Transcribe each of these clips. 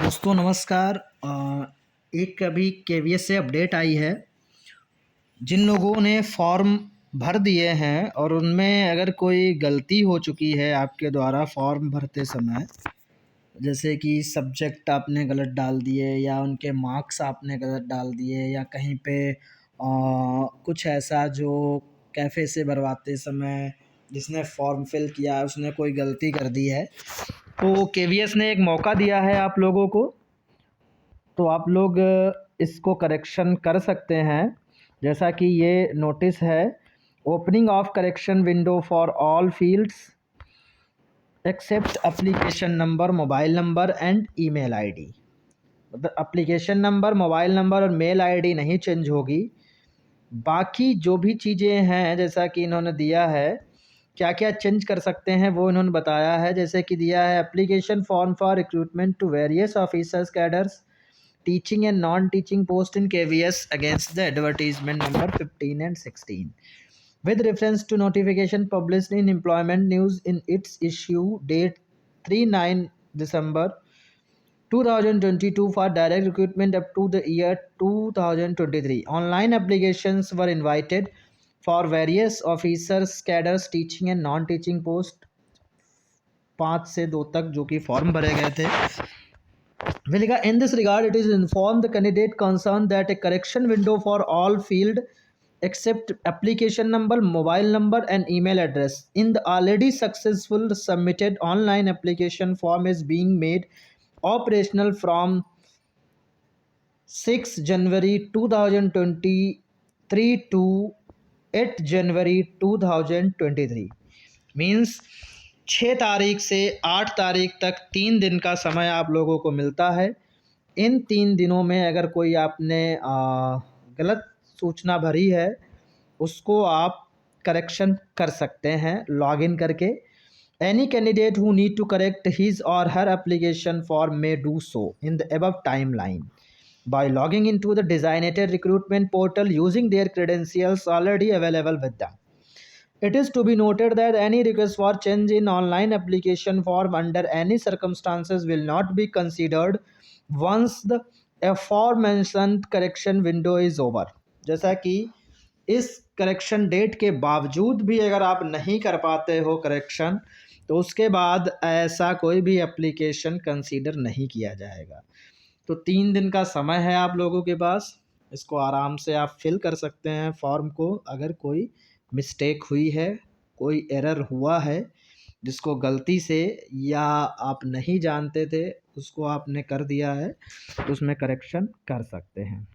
दोस्तों नमस्कार। एक अभी केवीएस से अपडेट आई है। जिन लोगों ने फॉर्म भर दिए हैं और उनमें अगर कोई गलती हो चुकी है आपके द्वारा फॉर्म भरते समय, जैसे कि सब्जेक्ट आपने गलत डाल दिए या उनके मार्क्स आपने गलत डाल दिए या कहीं पे कुछ ऐसा जो कैफ़े से भरवाते समय जिसने फॉर्म फिल किया है उसने कोई गलती कर दी है, तो केवीएस ने एक मौका दिया है आप लोगों को। तो आप लोग इसको करेक्शन कर सकते हैं। जैसा कि ये नोटिस है, opening of correction window for all fields except application number, mobile number and email ID. मतलब एप्लीकेशन नंबर, मोबाइल नंबर और मेल आईडी नहीं चेंज होगी। बाकी जो भी चीज़ें हैं जैसा कि इन्होंने दिया है, क्या क्या चेंज कर सकते हैं वो इन्होंने बताया है। जैसे कि दिया है application form for recruitment to various officers cadres teaching and non-teaching post in KVS against the advertisement number 15 and 16 with reference to notification published in employment news in its issue date 3/9 December 2022 for direct recruitment up to the year 2023. Online applications were invited for various officers cadres teaching and non-teaching post 5 से 2 तक जो कि form भरे गए थे। Villiga, in this regard, it is informed the candidate concerned that a correction window for all field except application number, mobile number and email address in the already successful submitted online application form is being made operational from 6 January 2023 to 8 January 2023। Means 6 तारीख से 8 तारीख तक 3 दिन का समय आप लोगों को मिलता है। इन 3 दिनों में अगर कोई आपने गलत सूचना भरी है उसको आप करेक्शन कर सकते हैं लॉगिन करके। Any candidate who need to correct his और हर एप्लीकेशन फॉर्म में do so in the above timeline by logging into the designated recruitment portal using their credentials already available with them. It is to be noted that any request for change in online application form under any circumstances will not be considered once the aforementioned correction window is over। जैसा कि इस correction date के बावजूद भी अगर आप नहीं कर पाते हो करेक्शन, तो उसके बाद ऐसा कोई भी एप्लीकेशन कंसीडर नहीं किया जाएगा। तो 3 दिन का समय है आप लोगों के पास, इसको आराम से आप फिल कर सकते हैं फॉर्म को। अगर कोई मिस्टेक हुई है, कोई एरर हुआ है जिसको गलती से या आप नहीं जानते थे उसको आपने कर दिया है, तो उसमें करेक्शन कर सकते हैं।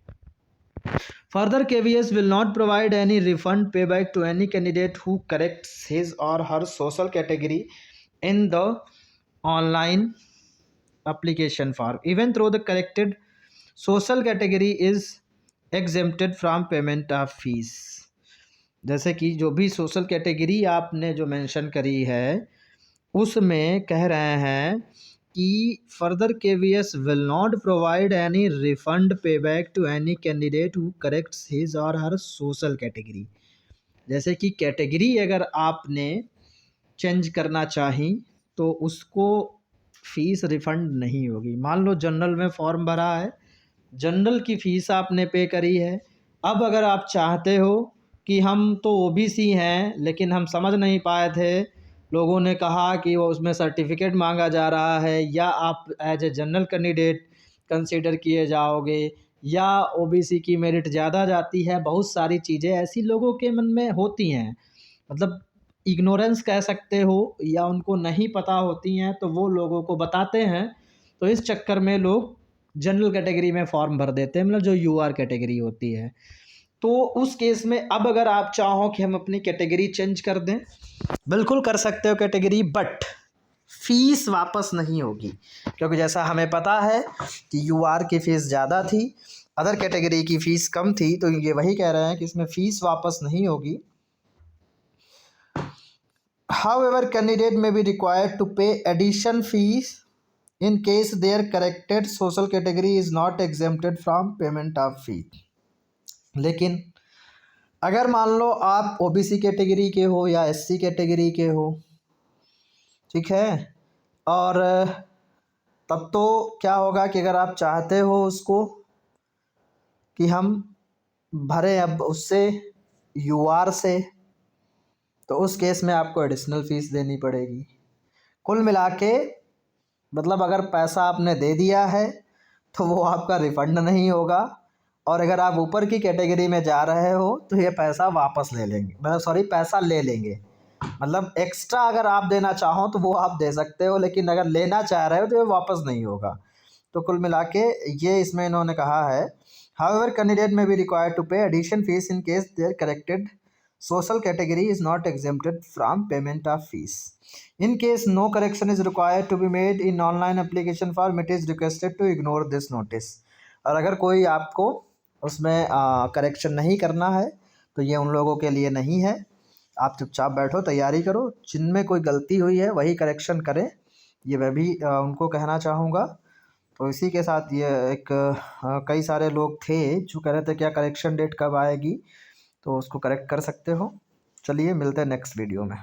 Further, KVS will not provide any refund payback to any candidate who corrects his or her social category in the online application form, even though the corrected social category is exempted from payment of fees। जैसे कि जो भी social category आपने जो mention करी है उसमें कह रहे हैं कि further KVS will not provide any refund payback to any candidate who corrects his और हर सोशल कैटेगरी। जैसे कि कैटेगरी अगर आपने चेंज करना चाही तो उसको फ़ीस रिफ़ंड नहीं होगी। मान लो जनरल में फॉर्म भरा है, जनरल की फ़ीस आपने पे करी है। अब अगर आप चाहते हो कि हम तो ओबीसी हैं लेकिन हम समझ नहीं पाए थे, लोगों ने कहा कि वो उसमें सर्टिफिकेट मांगा जा रहा है, या आप as a general candidate consider किए जाओगे, या ओबीसी की मेरिट ज़्यादा जाती है। बहुत सारी चीज़ें ऐसी लोगों के मन में होती हैं, मतलब इग्नोरेंस कह सकते हो, या उनको नहीं पता होती हैं तो वो लोगों को बताते हैं। तो इस चक्कर में लोग जनरल कैटेगरी में फॉर्म भर देते हैं, मतलब जो यूआर कैटेगरी होती है। तो उस केस में अब अगर आप चाहो कि हम अपनी कैटेगरी चेंज कर दें, बिल्कुल कर सकते हो कैटेगरी, बट फीस वापस नहीं होगी। क्योंकि जैसा हमें पता है कि यूआर की फ़ीस ज़्यादा थी, अदर कैटेगरी की फ़ीस कम थी, तो ये वही कह रहे हैं कि इसमें फ़ीस वापस नहीं होगी। However, candidate may be required to pay addition fees in case their corrected social category is not exempted from payment of fee। लेकिन अगर मान लो आप ओबीसी कैटेगरी के हो या एससी कैटेगरी के हो, ठीक है, और तब तो क्या होगा कि अगर आप चाहते हो उसको कि हम भरें अब उससे यूआर से, तो उस केस में आपको एडिशनल फ़ीस देनी पड़ेगी। कुल मिला के मतलब अगर पैसा आपने दे दिया है तो वो आपका रिफ़ंड नहीं होगा, और अगर आप ऊपर की कैटेगरी में जा रहे हो तो ये पैसा वापस ले लेंगे, मतलब सॉरी पैसा ले लेंगे। मतलब एक्स्ट्रा अगर आप देना चाहो तो वो आप दे सकते हो, लेकिन अगर लेना चाह रहे हो तो ये वापस नहीं होगा। तो कुल मिला के ये इसमें इन्होंने कहा है, हाउएवर कैंडिडेट में be required to pay addition fees in case their corrected social category is not exempted from payment of fees. In case no correction is required to be made in online application form, it is requested to ignore this notice. और अगर कोई आपको उसमें correction नहीं करना है तो ये उन लोगों के लिए नहीं है। आप चुपचाप बैठो, तैयारी करो, जिनमें कोई गलती हुई है वही करेक्शन करें, ये मैं भी उनको कहना चाहूँगा। तो इसी के साथ ये एक कई सारे लोग थे जो कह रहे थे क्या करेक्शन डेट कब आएगी, तो उसको करेक्ट कर सकते हो। चलिए मिलते हैं नेक्स्ट वीडियो में।